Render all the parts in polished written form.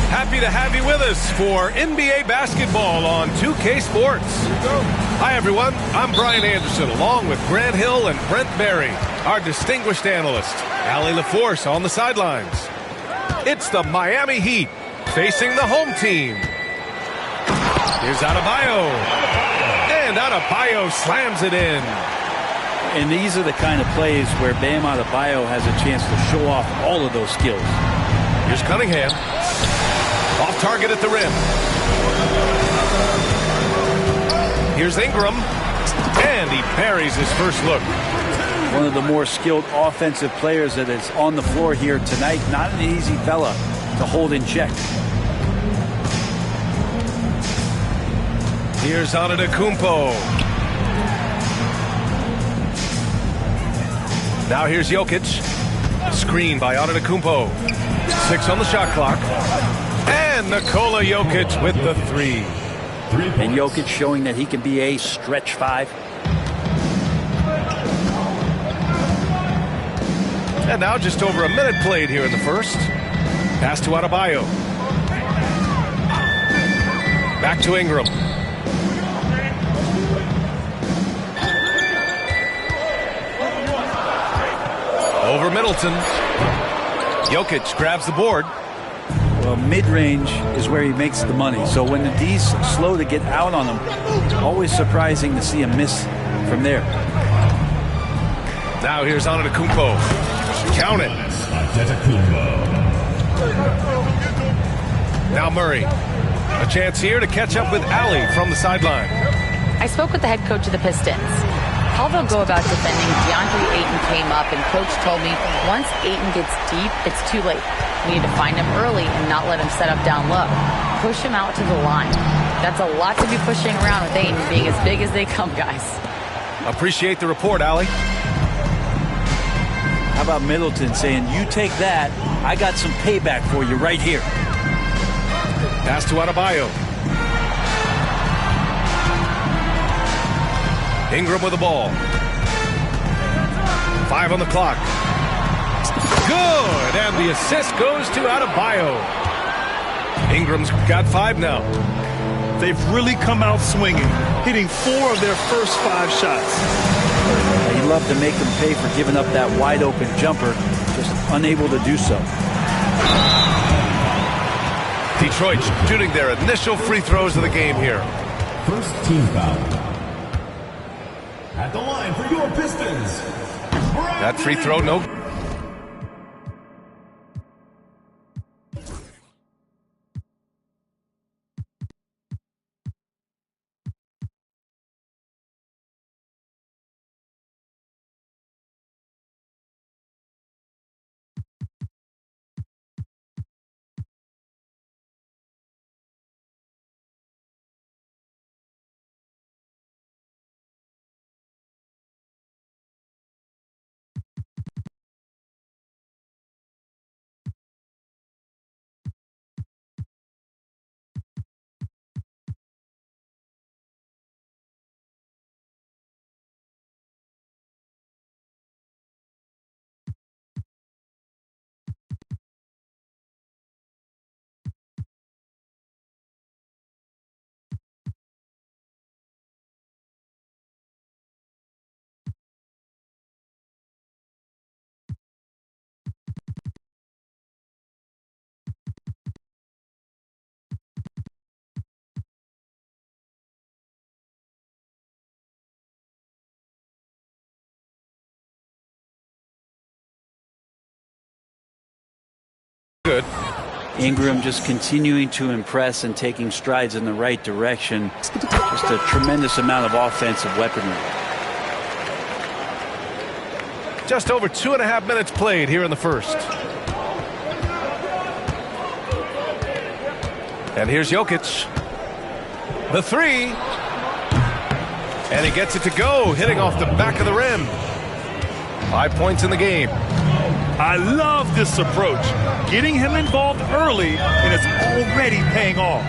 Happy to have you with us for NBA basketball on 2K Sports. Hi, everyone. I'm Brian Anderson, along with Grant Hill and Brent Berry, our distinguished analyst. Allie LaForce on the sidelines. It's the Miami Heat facing the home team. Here's Adebayo. And Adebayo slams it in. And these are the kind of plays where Bam Adebayo has a chance to show off all of those skills. Here's Cunningham. Off target at the rim. Here's Ingram. And he parries his first look. One of the more skilled offensive players that is on the floor here tonight. Not an easy fella to hold in check. Here's Antetokounmpo. Now here's Jokic. Screen by Antetokounmpo. 6 on the shot clock. And Nikola Jokic with the three. And Jokic showing that he can be a stretch five. And now just over a minute played here in the first. Pass to Adebayo. Back to Ingram. Over Middleton. Jokic grabs the board. Well, mid-range is where he makes the money. So when the D's slow to get out on him, always surprising to see him miss from there. Now here's Antetokounmpo. Count it. Now Murray. A chance here to catch up with Allie from the sideline. I spoke with the head coach of the Pistons. How they'll go about defending DeAndre Ayton came up, and coach told me once Ayton gets deep, it's too late. We need to find him early and not let him set up down low. Push him out to the line. That's a lot to be pushing around with Ayton being as big as they come, guys. Appreciate the report, Allie. How about Middleton saying, you take that, I got some payback for you right here. Pass to Adebayo. Ingram with the ball. 5 on the clock. Good, and the assist goes to Adebayo. Ingram's got 5 now. They've really come out swinging, hitting 4 of their first 5 shots. He'd love to make them pay for giving up that wide-open jumper, just unable to do so. Detroit shooting their initial free throws of the game here. First team foul. At the line for your Pistons. That free throw, no. Good. Ingram just continuing to impress and taking strides in the right direction. Just a tremendous amount of offensive weaponry. Just over 2.5 minutes played here in the first. And here's Jokic. The three. And he gets it to go, hitting off the back of the rim. 5 points in the game. I love this approach. Getting him involved early, and it's already paying off.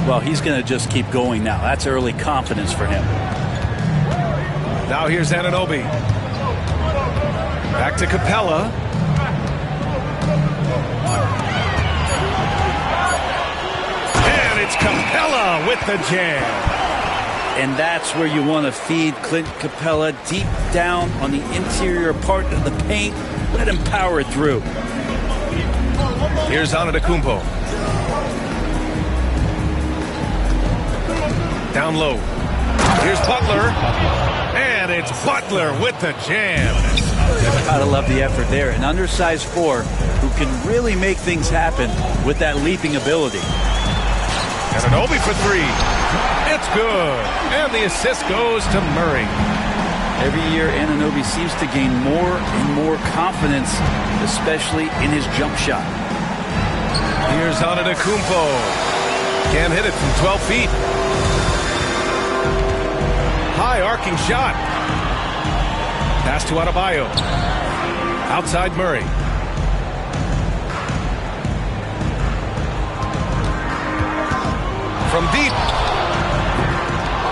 Well, he's going to just keep going now. That's early confidence for him. Now here's Anunoby. Back to Capella. Capella with the jam. And that's where you want to feed Clint Capella, deep down on the interior part of the paint. Let him power through. Here's Antetokounmpo. Down low. Here's Butler. And it's Butler with the jam. Gotta love the effort there. An undersized four who can really make things happen with that leaping ability. Anunoby for three. It's good. And the assist goes to Murray. Every year, Anunoby seems to gain more and more confidence, especially in his jump shot. Here's Antetokounmpo. Can't hit it from 12 feet. High arcing shot. Pass to Adebayo. Outside Murray. From deep.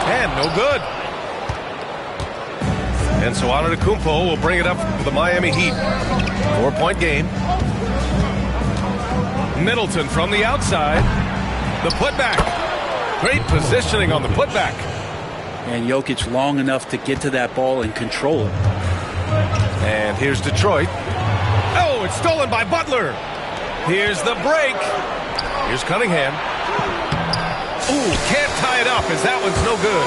And no good. And so Antetokounmpo will bring it up for the Miami Heat. 4-point game. Middleton from the outside. The putback. Great positioning on the putback. And Jokic long enough to get to that ball and control it. And here's Detroit. Oh, it's stolen by Butler. Here's the break. Here's Cunningham. Ooh, can't tie it up as that one's no good.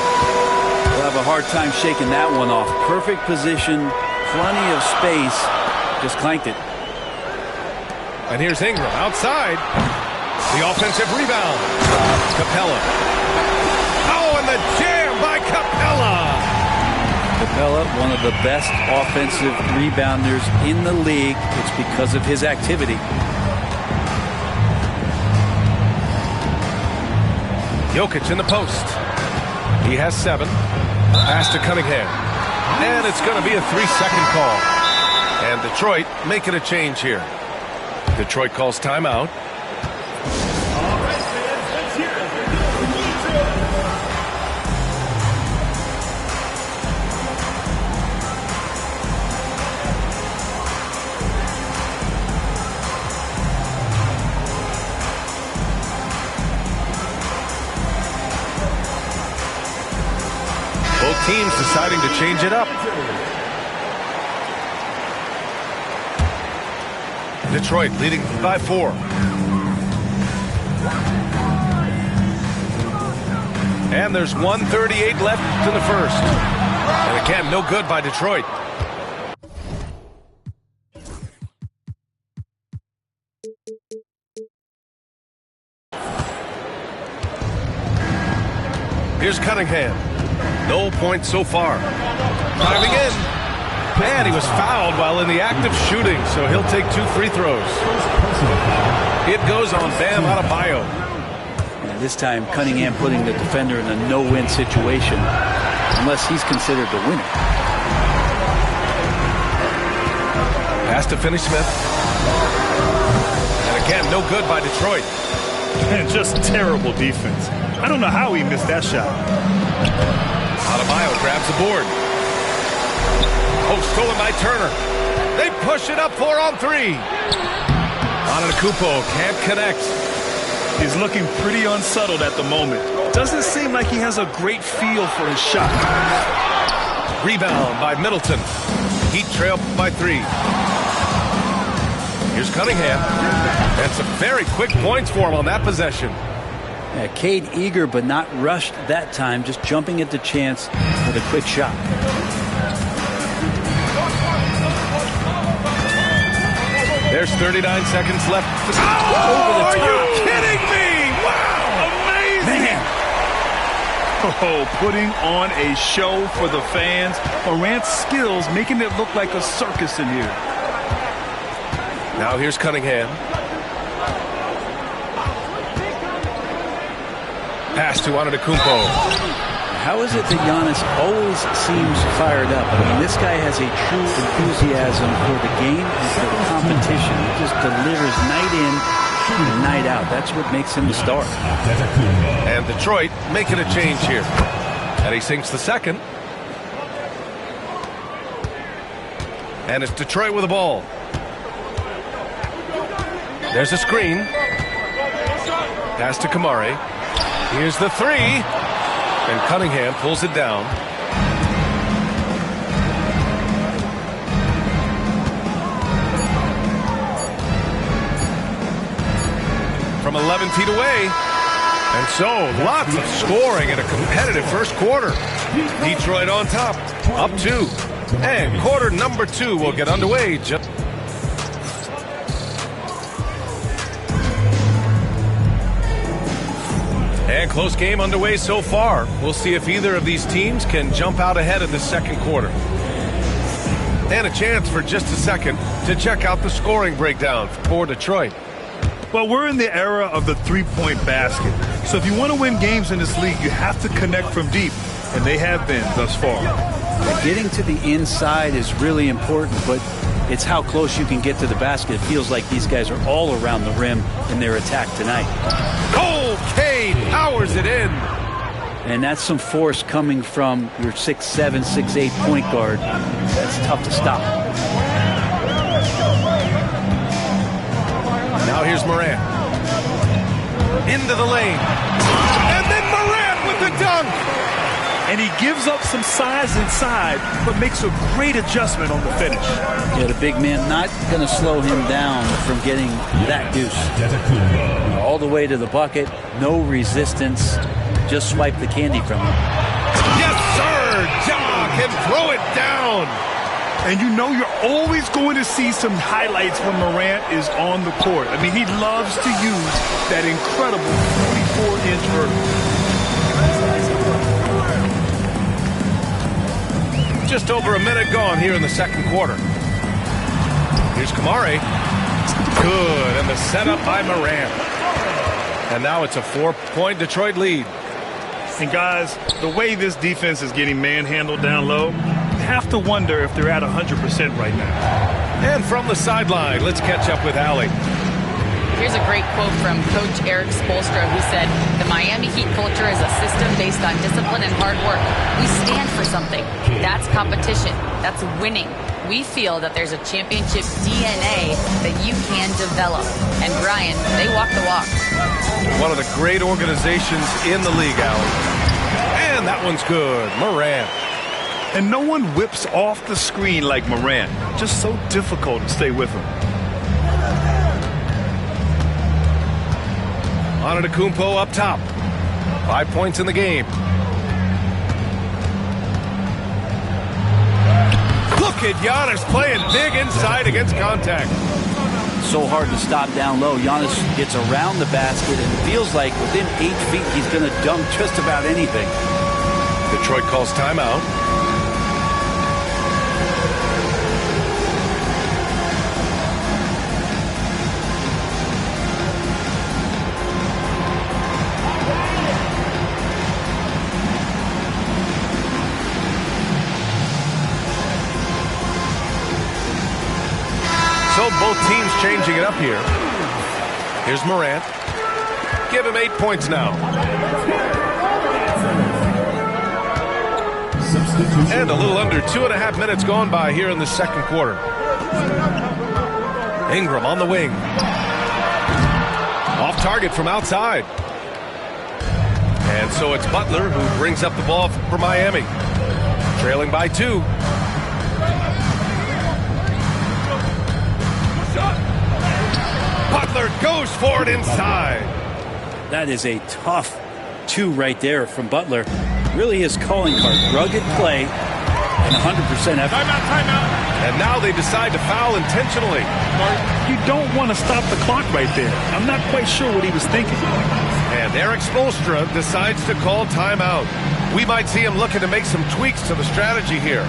We'll have a hard time shaking that one off. Perfect position, plenty of space. Just clanked it. And here's Ingram outside. The offensive rebound. Capella. Oh, and the jam by Capella. Capella, one of the best offensive rebounders in the league. It's because of his activity. Jokic in the post. He has 7. Pass to Cunningham. And it's going to be a 3-second call. And Detroit making a change here. Detroit calls timeout. Both teams deciding to change it up. Detroit leading by 4. And there's 1:38 left in the first. And again, no good by Detroit. Here's Cunningham. No points so far. Driving in. And he was fouled while in the act of shooting, so he'll take 2 free throws. It goes on Bam Adebayo. And this time, Cunningham putting the defender in a no-win situation, unless he's considered the winner. Pass to Finney-Smith. And again, no good by Detroit. And just terrible defense. I don't know how he missed that shot. Adebayo grabs the board. Oh, stolen by Turner. They push it up 4 on 3. Antetokounmpo can't connect. He's looking pretty unsettled at the moment. Doesn't seem like he has a great feel for his shot. Rebound by Middleton. Heat trail by 3. Here's Cunningham. And some very quick points for him on that possession. Yeah, Cade eager but not rushed that time, just jumping at the chance with a quick shot. There's 39 seconds left. Oh, are you kidding me? Wow, amazing. Man. Oh, putting on a show for the fans. Morant's skills making it look like a circus in here. Now here's Cunningham. Pass to Antetokounmpo. How is it that Giannis always seems fired up? I mean, this guy has a true enthusiasm for the game and for the competition. He just delivers night in and night out. That's what makes him the star. And Detroit making a change here. And he sinks the second. And it's Detroit with the ball. There's a screen. Pass to Kamari. Here's the three. And Cunningham pulls it down. From 11 feet away. And so, lots of scoring in a competitive first quarter. Detroit on top, up 2. And quarter number 2 will get underway. And close game underway so far. We'll see if either of these teams can jump out ahead in the second quarter. And a chance for just a second to check out the scoring breakdown for Detroit. Well, we're in the era of the three-point basket. So if you want to win games in this league, you have to connect from deep, and they have been thus far. Getting to the inside is really important, but it's how close you can get to the basket. It feels like these guys are all around the rim in their attack tonight. Cole Cade powers it in. And that's some force coming from your 6'7", 6'8" point guard. That's tough to stop. Now here's Morant. Into the lane. And then Morant with the dunk. And he gives up some size inside, but makes a great adjustment on the finish. Yeah, the big man not going to slow him down from getting that deuce. All the way to the bucket, no resistance. Just swipe the candy from him. Yes, sir! Ja can throw it down. And you know you're always going to see some highlights when Morant is on the court. I mean, he loves to use that incredible 44-inch vertical. Just over a minute gone here in the second quarter. Here's Kamari. Good, and the setup by Morant. And now it's a 4-point Detroit lead. And guys, the way this defense is getting manhandled down low, have to wonder if they're at 100% right now. And from the sideline, let's catch up with Allie. Here's a great quote from Coach Eric Spoelstra, who said, "The Miami Heat culture is a system based on discipline and hard work. We stand for something. That's competition. That's winning. We feel that there's a championship DNA that you can develop." And Brian, they walk the walk. One of the great organizations in the league, Allie. And that one's good. Morant. And no one whips off the screen like Morant. Just so difficult to stay with him. Antetokounmpo up top. 5 points in the game. Look at Giannis playing big inside against contact. So hard to stop down low. Giannis gets around the basket and feels like within 8 feet he's going to dunk just about anything. Detroit calls timeout. So both teams changing it up here. Here's Morant. Give him 8 points now. And a little under 2.5 minutes gone by here in the second quarter. Ingram on the wing. Off target from outside. And so it's Butler who brings up the ball for Miami. Trailing by 2. Butler goes for it inside. That is a tough 2 right there from Butler. Really his calling card. Rugged play and 100% effort. Timeout. And now they decide to foul intentionally. You don't want to stop the clock right there. I'm not quite sure what he was thinking. And Eric Spoelstra decides to call timeout. We might see him looking to make some tweaks to the strategy here.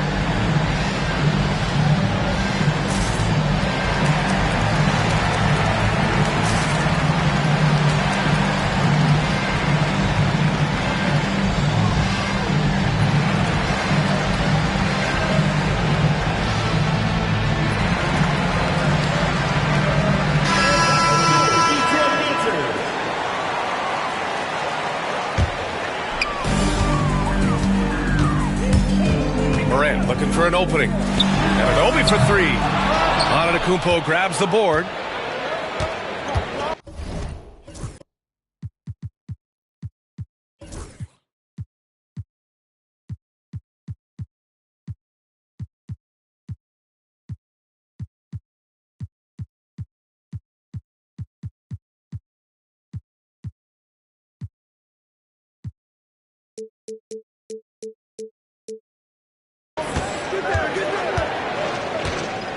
Looking for an opening. And an opening for 3. Antetokounmpo grabs the board.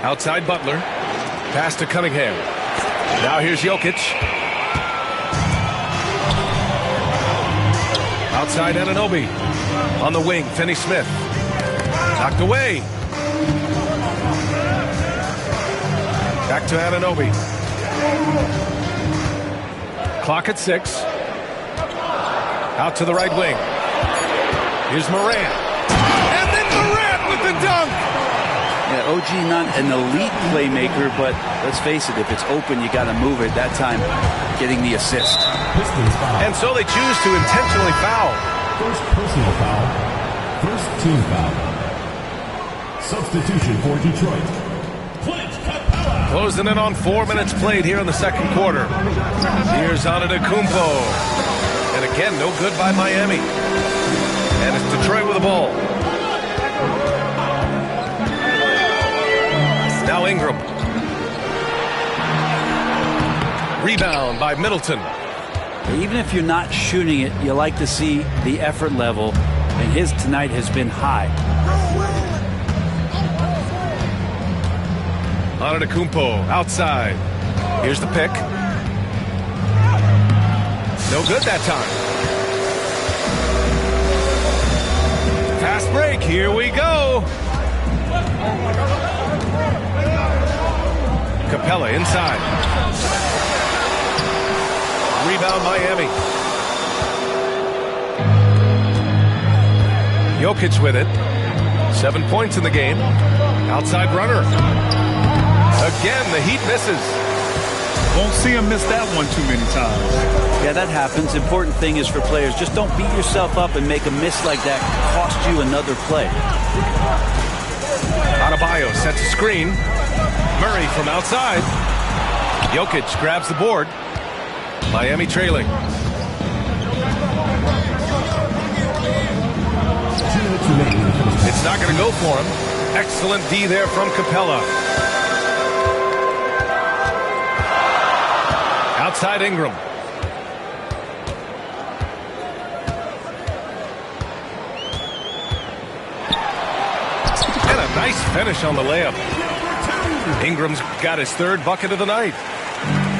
Outside Butler. Pass to Cunningham. Now here's Jokic. Outside Anunoby. On the wing, Finney-Smith. Knocked away. Back to Anunoby. Clock at 6. Out to the right wing. Here's Morant. And then Morant with the dunk. Yeah, OG not an elite playmaker, but let's face it, if it's open, you got to move it. That time, getting the assist. And so they choose to intentionally foul. First personal foul. First team foul. Substitution for Detroit. Clint Capella. Closing in on 4 minutes played here in the second quarter. Here's Antetokounmpo. And again, no good by Miami. And it's Detroit with the ball. Now Ingram. Rebound by Middleton. Even if you're not shooting it, you like to see the effort level, and his tonight has been high. Antetokounmpo outside. Here's the pick. No good that time. Fast break. Here we go. Capella inside. Rebound Miami. Jokic with it. 7 points in the game. Outside runner. Again, the Heat misses. Won't see him miss that one too many times. Yeah, that happens. Important thing is for players, just don't beat yourself up and make a miss like that cost you another play. Adebayo sets a screen. Murray from outside. Jokic grabs the board. Miami trailing. It's not going to go for him. Excellent D there from Capella. Outside Ingram. And a nice finish on the layup. Ingram's got his third bucket of the night.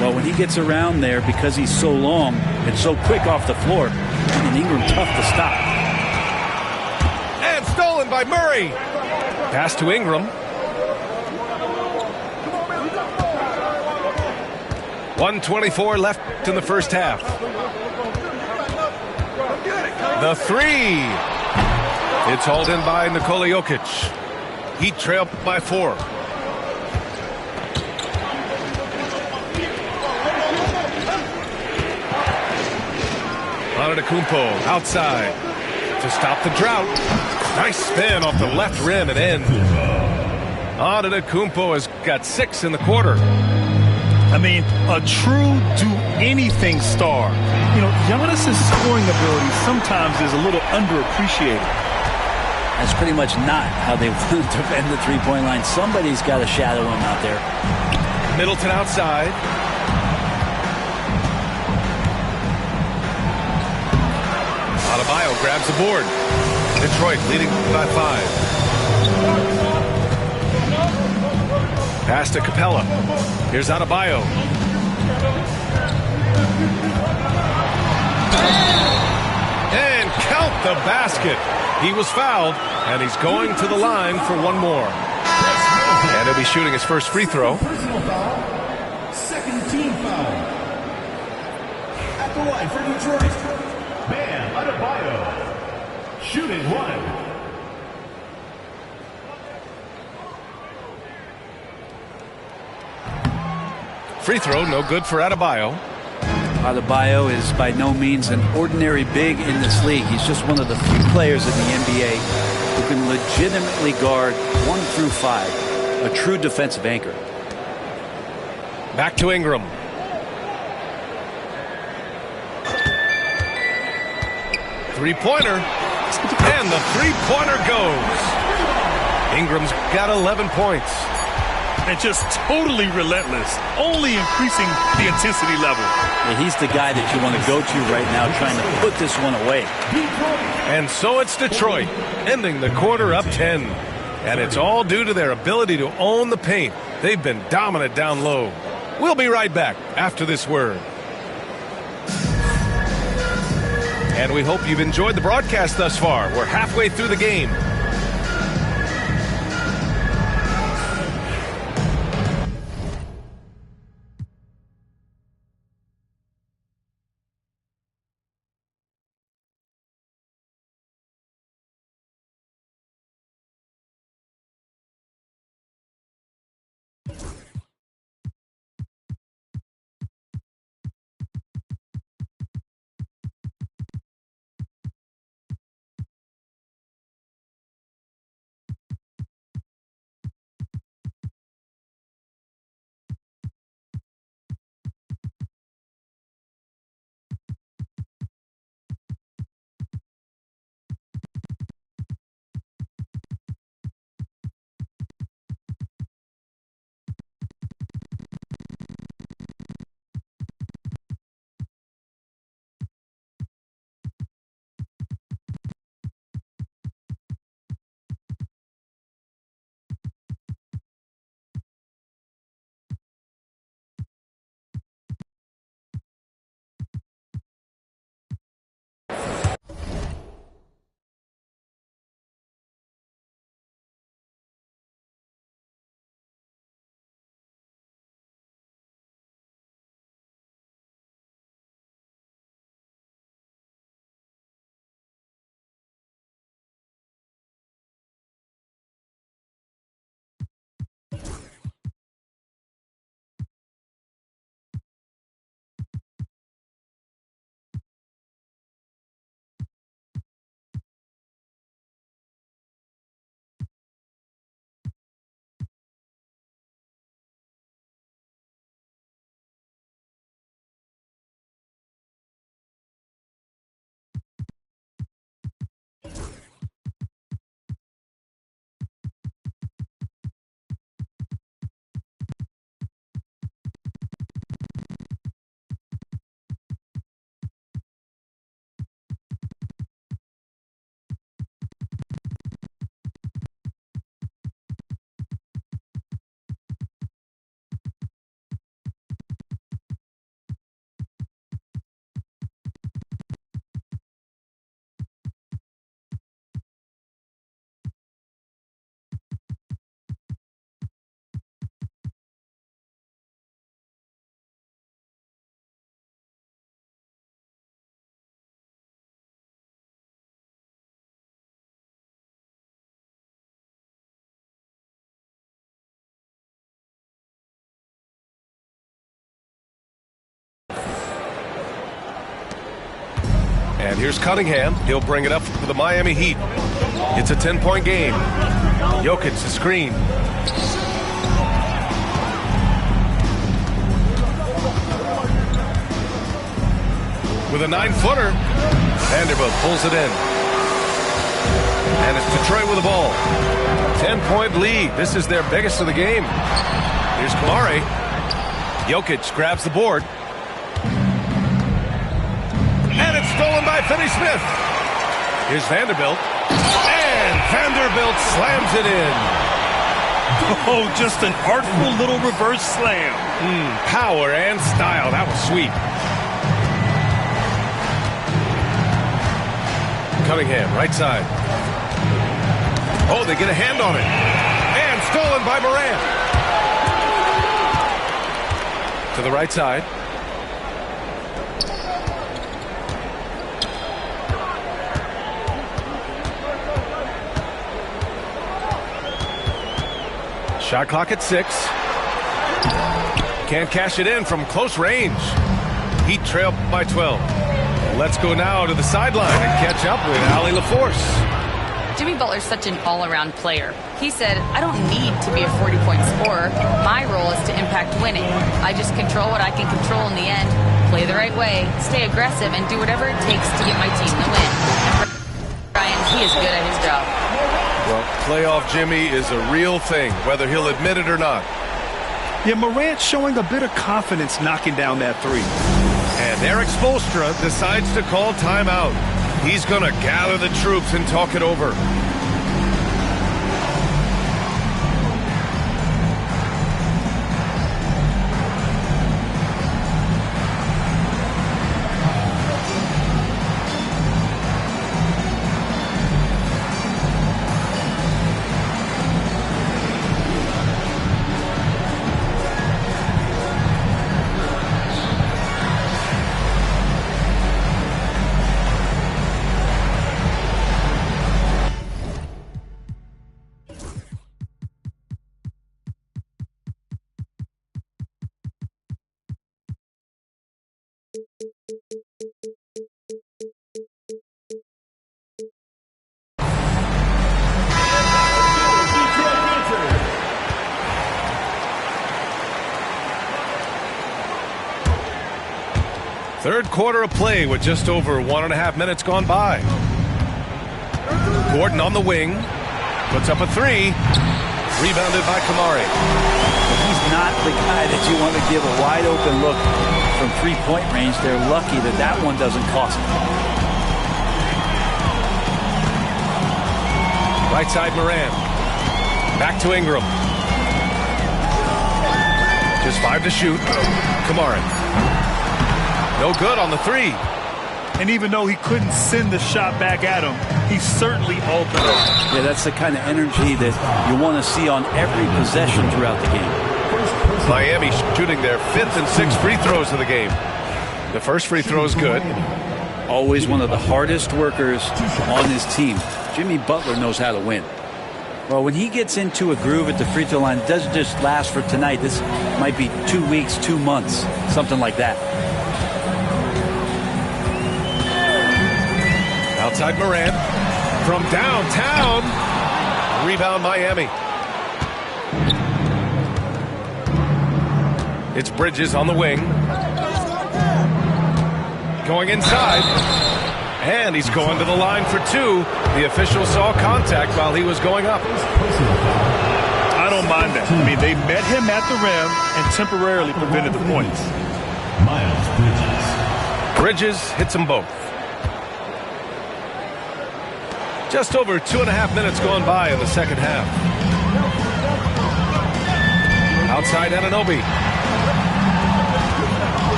Well, when he gets around there, because he's so long and so quick off the floor, and Ingram tough to stop. And stolen by Murray. Pass to Ingram. 1:24 left in the first half. The three. It's hauled in by Nikola Jokic. Heat trail by 4. Antetokounmpo outside to stop the drought. Nice spin off the left rim and in. Antetokounmpo has got 6 in the quarter. I mean, a true do-anything star. You know, Giannis' scoring ability sometimes is a little underappreciated. That's pretty much not how they want to defend the three-point line. Somebody's got to shadow him out there. Middleton outside. Adebayo grabs the board. Detroit leading by 5. Pass to Capella. Here's Adebayo. And count the basket. He was fouled, and he's going to the line for one more. And he'll be shooting his first free throw. Personal foul. Second team foul. At the line for Detroit. Bam Adebayo. Shooting 1. Free throw, no good for Adebayo. Adebayo is by no means an ordinary big in this league. He's just one of the few players in the NBA who can legitimately guard 1 through 5. A true defensive anchor. Back to Ingram. Three-pointer. And the three-pointer goes. Ingram's got 11 points. and just totally relentless, only increasing the intensity level. Yeah, he's the guy that you want to go to right now, trying to put this one away. And so it's Detroit, ending the quarter up 10. And it's all due to their ability to own the paint. They've been dominant down low. We'll be right back after this word. And we hope you've enjoyed the broadcast thus far. We're halfway through the game. And here's Cunningham. He'll bring it up for the Miami Heat. It's a 10-point game. Jokic the screen. With a 9-footer, Vanderbilt pulls it in. And it's Detroit with the ball. 10-point lead. This is their biggest of the game. Here's Kamari. Jokic grabs the board. And it's stolen by Finney-Smith. Here's Vanderbilt. And Vanderbilt slams it in. Oh, just an artful little reverse slam. Power and style. That was sweet. Cunningham, right side. Oh, they get a hand on it. And stolen by Morant. To the right side. Shot clock at 6. Can't cash it in from close range. Heat trail by 12. Let's go now to the sideline and catch up with Allie LaForce. Jimmy Butler's such an all-around player. He said, I don't need to be a 40-point scorer. My role is to impact winning. I just control what I can control in the end, play the right way, stay aggressive, and do whatever it takes to get my team the win. And for Brian, he is good at his job. Well, playoff Jimmy is a real thing, whether he'll admit it or not. Yeah, Morant showing a bit of confidence knocking down that three. And Eric Spoelstra decides to call timeout. He's going to gather the troops and talk it over. Third quarter of play with just over 1.5 minutes gone by. Gordon on the wing. Puts up a three. Rebounded by Kamari. He's not the guy that you want to give a wide open look from three-point range. They're lucky that that one doesn't cost them. Right side Moran. Back to Ingram. Just 5 to shoot. Kamari. No good on the three. And even though he couldn't send the shot back at him, he certainly opened up. Yeah, that's the kind of energy that you want to see on every possession throughout the game. Miami shooting their 5th and 6th free throws of the game. The first free throw is good. Always one of the hardest workers on his team. Jimmy Butler knows how to win. Well, when he gets into a groove at the free throw line, it doesn't just last for tonight. This might be 2 weeks, 2 months, something like that. Outside Moran. From downtown. Rebound Miami. It's Bridges on the wing. Going inside. And he's going to the line for 2. The official saw contact while he was going up. I don't mind that. I mean, they met him at the rim and temporarily prevented the points. Miles Bridges hits them both. Just over 2.5 minutes gone by in the second half. Outside Anunoby.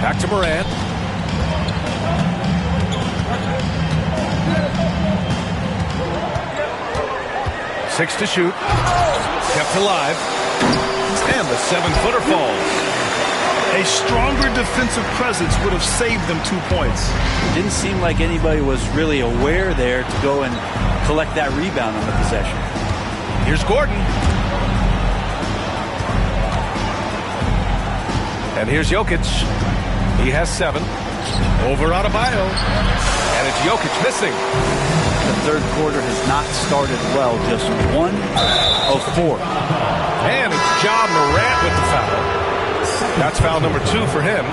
Back to Morant. Six to shoot. Kept alive. And the 7-footer falls. A stronger defensive presence would have saved them 2 points. It didn't seem like anybody was really aware there to go and collect that rebound on the possession. Here's Gordon. And here's Jokic. He has 7. Over Adebayo. And it's Jokic missing. The third quarter has not started well. Just 1 of 4. And it's Ja Morant with the foul. That's foul number 2 for him.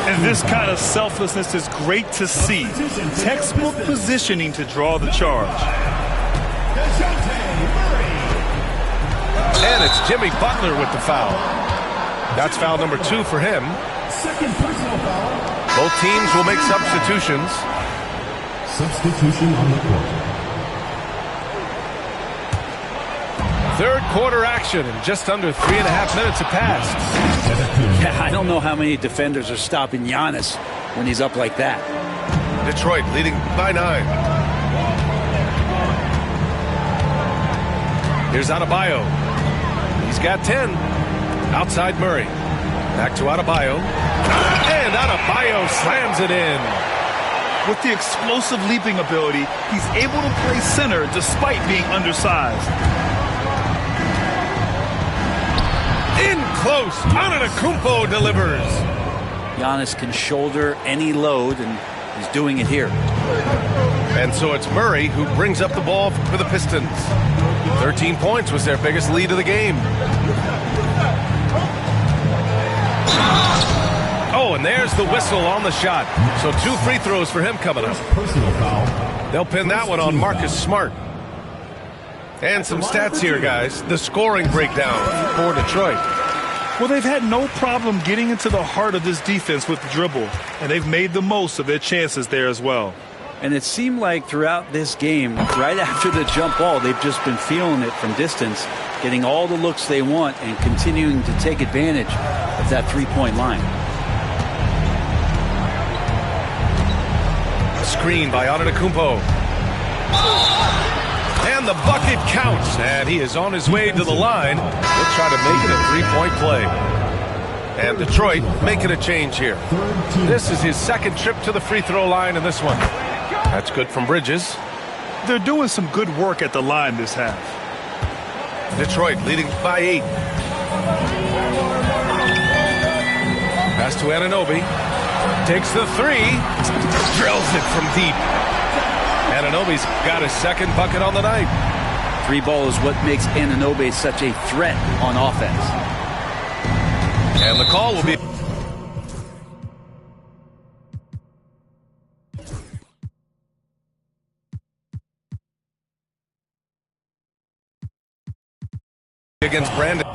And this kind of selflessness is great to see. Textbook positioning to draw the charge. And it's Jimmy Butler with the foul. That's foul number 2 for him. Both teams will make substitutions. Substitution on the court. Third quarter action, and just under 3.5 minutes have passed. Yeah, I don't know how many defenders are stopping Giannis when he's up like that. Detroit leading by 9. Here's Adebayo. He's got 10. Outside Murray. Back to Adebayo. And Adebayo slams it in. With the explosive leaping ability, he's able to play center despite being undersized. In close. Antetokounmpo delivers. Giannis can shoulder any load, and he's doing it here. And so it's Murray who brings up the ball for the Pistons. 13 points was their biggest lead of the game. Oh, and there's the whistle on the shot. So 2 free throws for him coming up. Personal foul. They'll pin that one on Marcus Smart. And some stats here, guys. The scoring breakdown for Detroit. Well, they've had no problem getting into the heart of this defense with the dribble, and they've made the most of their chances there as well. And it seemed like throughout this game, right after the jump ball, they've just been feeling it from distance, getting all the looks they want and continuing to take advantage of that three-point line. Screen by Antetokounmpo. And the bucket counts, and he is on his way to the line. He'll try to make it a three-point play. And Detroit making a change here. This is his second trip to the free throw line in this one. That's good from Bridges. They're doing some good work at the line this half. Detroit leading by 8. Pass to Anunoby. Takes the three. Drills it from deep. Anunoby's got his second bucket on the night. Three ball is what makes Anunoby such a threat on offense. And the call will be... against Brandon.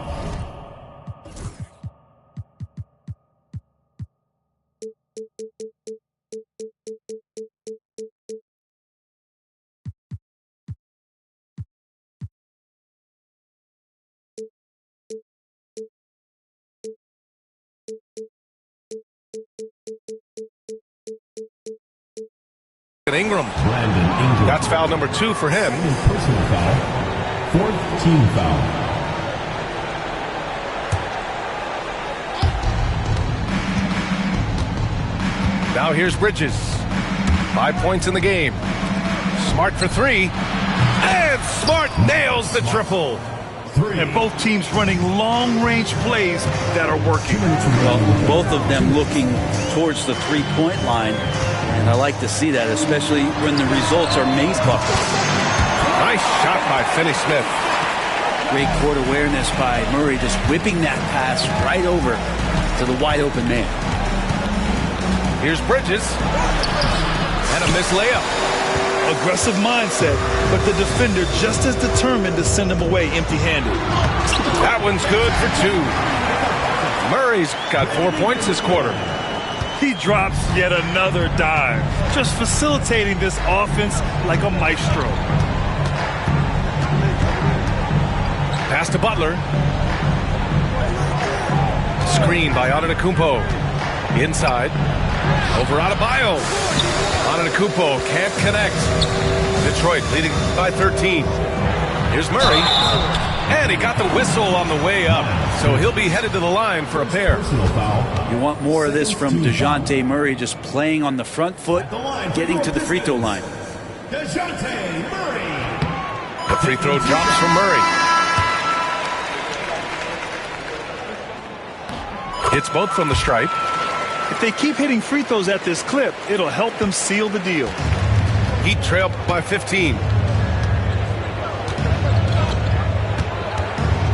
Ingram. That's foul number 2 for him. Personal foul. 4th team foul. Now here's Bridges. 5 points in the game. Smart for 3. And Smart nails the triple. And both teams running long-range plays that are working. Well, both of them looking towards the three-point line. And I like to see that, especially when the results are maze buckets. Nice shot by Finney-Smith. Great court awareness by Murray, just whipping that pass right over to the wide-open man. Here's Bridges. And a missed layup. Aggressive mindset, but the defender just as determined to send him away empty-handed. That one's good for 2. Murray's got 4 points this quarter. He drops yet another dive, just facilitating this offense like a maestro. Pass to Butler. Screen by Antetokounmpo. Inside. Over Adebayo. Antetokounmpo can't connect. Detroit leading by 13. Here's Murray. And he got the whistle on the way up. So he'll be headed to the line for a pair. You want more of this from DeJounte Murray, just playing on the front foot, getting to the free throw line. DeJounte Murray. The free throw drops from Murray. Hits both from the stripe. If they keep hitting free throws at this clip, it'll help them seal the deal. Heat trail by 15.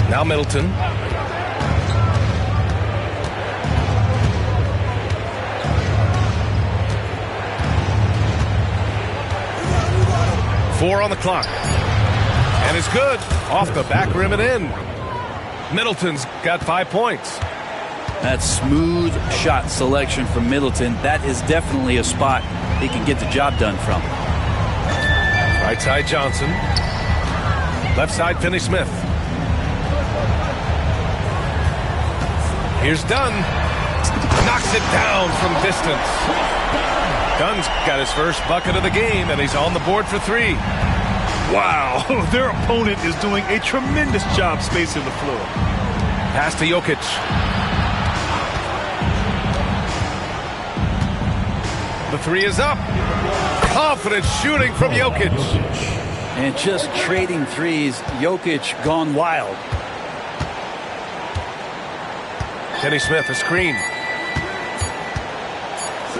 Now Middleton. Four on the clock. And it's good. Off the back rim and in. Middleton's got 5 points. That smooth shot selection from Middleton, that is definitely a spot he can get the job done from. Right side Johnson. Left side Finney-Smith. Here's Dunn. Knocks it down from distance. Dunn's got his first bucket of the game, and he's on the board for 3. Wow, their opponent is doing a tremendous job spacing the floor. Pass to Jokic. The 3 is up. Confident shooting from Jokic. And just trading threes, Jokic gone wild. Finney-Smith, a screen.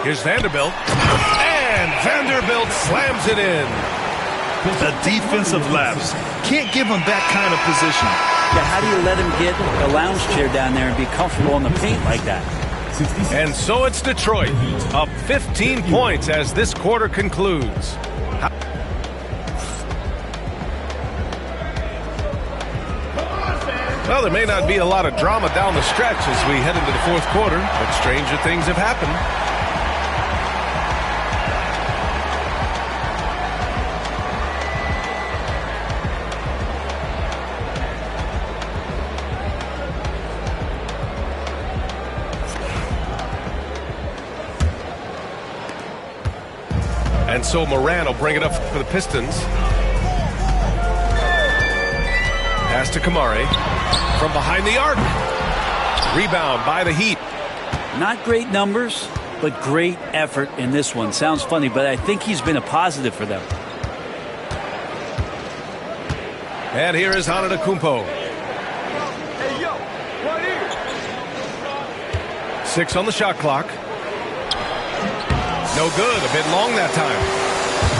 Here's Vanderbilt. And Vanderbilt slams it in. The defensive lapse. Can't give him that kind of position. Yeah, how do you let him get a lounge chair down there and be comfortable in the paint like that? And so it's Detroit, up 15 points as this quarter concludes. Well, there may not be a lot of drama down the stretch as we head into the fourth quarter, but stranger things have happened. And so Moran will bring it up for the Pistons. Pass to Kamari from behind the arc. Rebound by the Heat. Not great numbers, but great effort in this one. Sounds funny, but I think he's been a positive for them. And here is Antetokounmpo. Hey, yo, right here. 6 on the shot clock. No good. A bit long that time.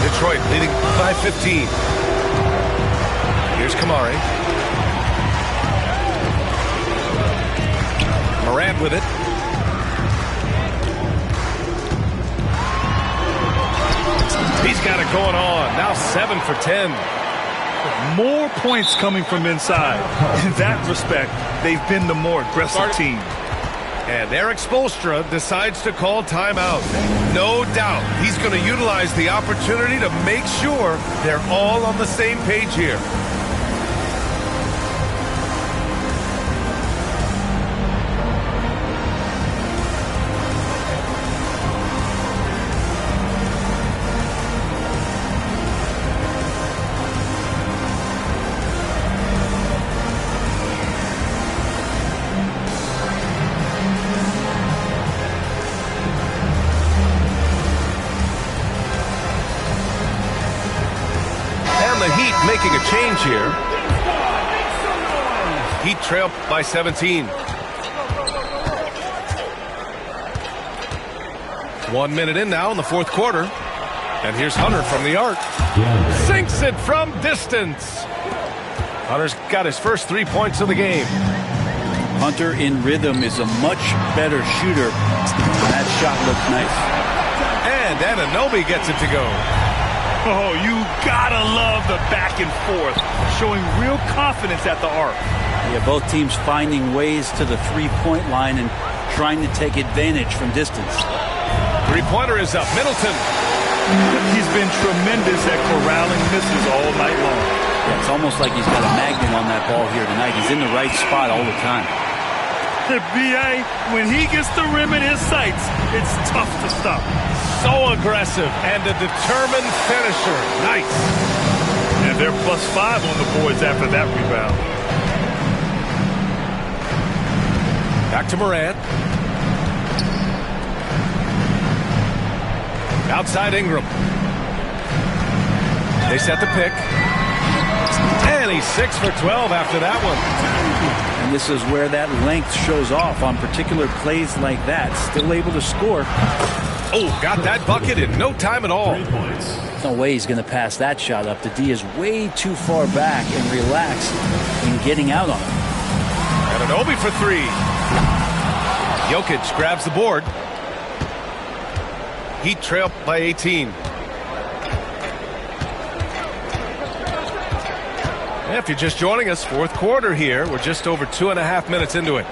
Detroit leading by 15. Here's Kamari. Morant with it. He's got it going on. Now 7 for 10. More points coming from inside. In that respect, they've been the more aggressive team. And Eric Spoelstra decides to call timeout. No doubt he's going to utilize the opportunity to make sure they're all on the same page here. Making a change here. Heat trail by 17. 1 minute in now in the fourth quarter. And here's Hunter from the arc. Sinks it from distance. Hunter's got his first 3 points of the game. Hunter in rhythm is a much better shooter. That shot looks nice. And Anunoby gets it to go. Oh, you gotta love the back and forth, showing real confidence at the arc. Yeah, both teams finding ways to the three-point line and trying to take advantage from distance. Three-pointer is up. Middleton. He's been tremendous at corralling misses all night long. Yeah, it's almost like he's got a magnet on that ball here tonight. He's in the right spot all the time. The BA, when he gets the rim in his sights, it's tough to stop. So aggressive and a determined finisher. Nice. And they're +5 on the boards after that rebound. Back to Morant. Outside Ingram. They set the pick. And he's 6 for 12 after that one. And this is where that length shows off on particular plays like that. Still able to score. Oh, got that bucket in no time at all. No way he's going to pass that shot up. The D is way too far back and relaxed in getting out on him. Anunoby for 3. Jokic grabs the board. Heat trail by 18. If you're just joining us, fourth quarter here. We're just over 2.5 minutes into it.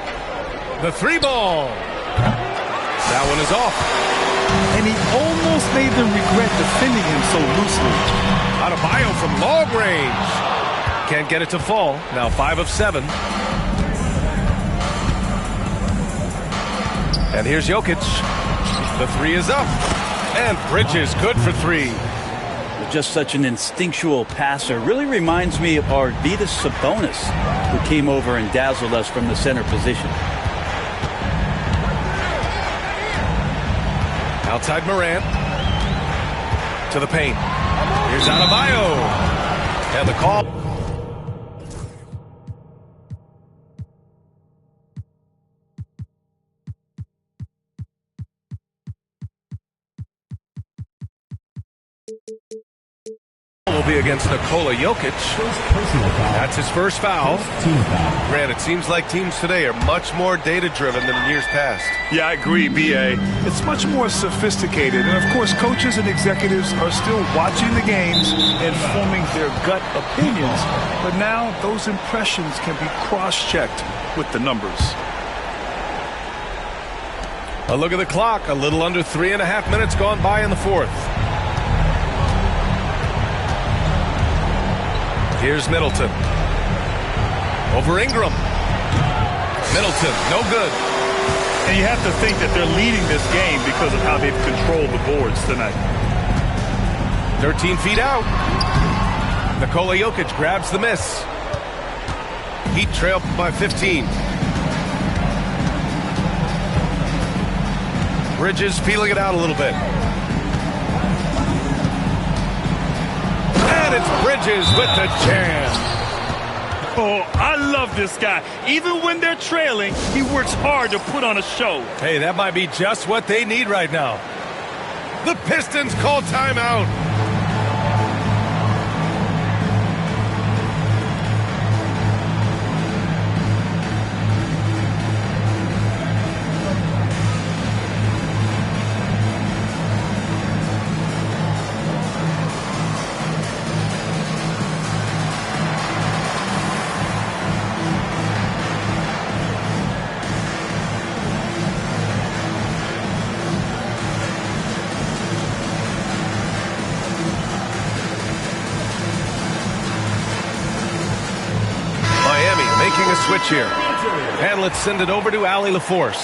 The 3 ball. That one is off. And he almost made them regret defending him so loosely. Adebayo from long range. Can't get it to fall. Now 5 of 7. And here's Jokic. The 3 is up. And Bridges good for 3. Just such an instinctual passer. Really reminds me of Arvydas Sabonis, who came over and dazzled us from the center position. Outside Morant. To the paint. Here's Adebayo. And the call. will be against Nikola Jokic. That's his first foul. Grant, it seems like teams today are much more data-driven than in years past. Yeah, I agree, B.A. It's much more sophisticated. And, of course, coaches and executives are still watching the games and forming their gut opinions. But now those impressions can be cross-checked with the numbers. A look at the clock. A little under 3.5 minutes gone by in the fourth. Here's Middleton. Over Ingram. Middleton, no good. And you have to think that they're leading this game because of how they've controlled the boards tonight. 13 feet out. Nikola Jokic grabs the miss. Heat trail by 15. Bridges feeling it out a little bit. And it's Bridges with the jam. Oh, I love this guy. Even when they're trailing, he works hard to put on a show. Hey, that might be just what they need right now. The Pistons call timeout. Making a switch here. And let's send it over to Allie LaForce.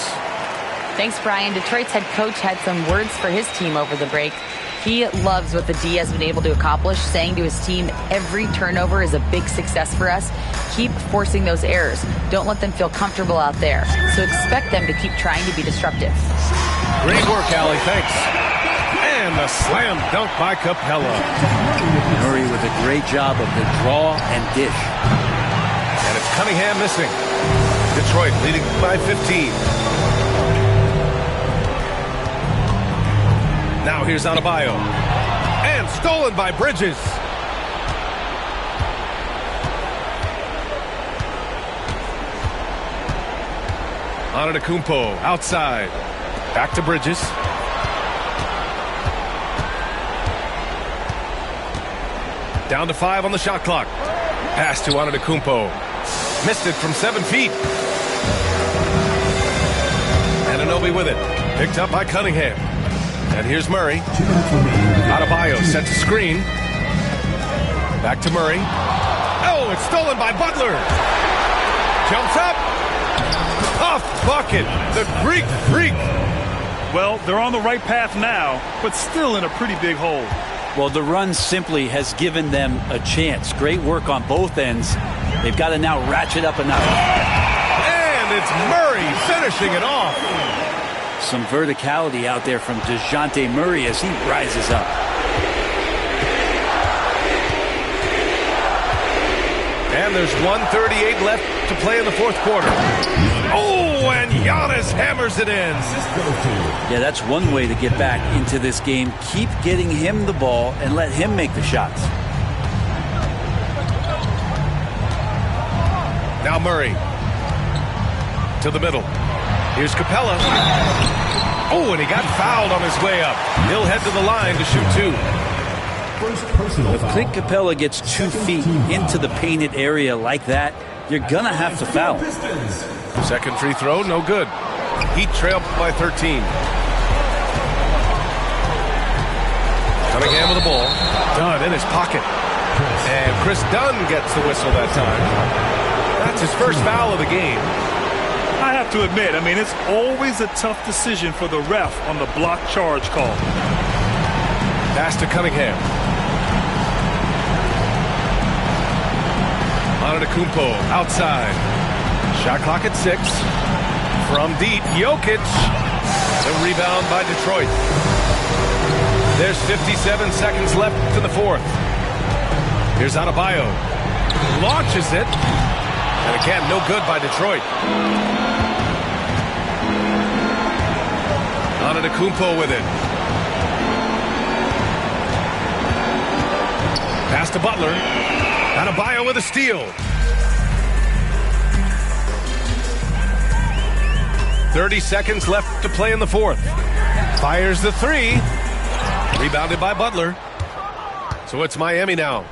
Thanks, Brian. Detroit's head coach had some words for his team over the break. He loves what the D has been able to accomplish, saying to his team, every turnover is a big success for us. Keep forcing those errors. Don't let them feel comfortable out there. So expect them to keep trying to be disruptive. Great work, Allie. Thanks. And the slam dunk by Capella. Murray with a great job of the draw and dish. And it's Cunningham missing. Detroit leading by 15. Now here's Adebayo. And stolen by Bridges. Antetokounmpo outside. Back to Bridges. Down to 5 on the shot clock. Pass to Antetokounmpo. Missed it from 7 feet. And Anunoby with it. Picked up by Cunningham. And here's Murray. Adebayo sets a screen. Back to Murray. Oh, it's stolen by Butler. Jumps up. Tough bucket. The Greek Freak. Well, they're on the right path now, but still in a pretty big hole. Well, the run simply has given them a chance. Great work on both ends. They've got to now ratchet up a notch. And it's Murray finishing it off. Some verticality out there from DeJounte Murray as he rises up. And there's 1:38 left to play in the fourth quarter. Oh, and Giannis hammers it in. Yeah, that's one way to get back into this game. Keep getting him the ball and let him make the shots. Now Murray to the middle. Here's Capella. Oh, and he got fouled on his way up. He'll head to the line to shoot 2. If Clint Capella gets 2 feet into the painted area like that, you're going to have to foul. Second free throw, no good. Heat trailed by 13. Cunningham with the ball. Dunn in his pocket. And Chris Dunn gets the whistle that time. That's his first foul of the game. I have to admit, it's always a tough decision for the ref on the block charge call. Pass to Cunningham. Antetokounmpo outside. Shot clock at 6. From deep, Jokic. The rebound by Detroit. There's 57 seconds left in the fourth. Here's Adebayo. Launches it. And again, no good by Detroit. Antetokounmpo with it. Pass to Butler. Adebayo with a steal. 30 seconds left to play in the fourth. Fires the three. Rebounded by Butler. So it's Miami now.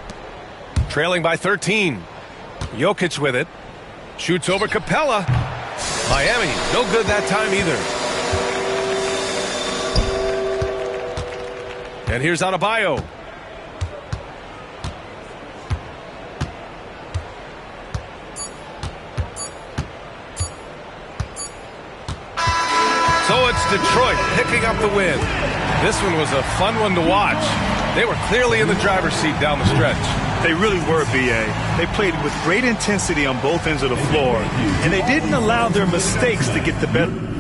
Trailing by 13. Jokic with it. Shoots over Capella. Miami, no good that time either. And here's Adebayo. So it's Detroit picking up the win. This one was a fun one to watch. They were clearly in the driver's seat down the stretch. They really were, B.A. They played with great intensity on both ends of the floor, and they didn't allow their mistakes to get the better.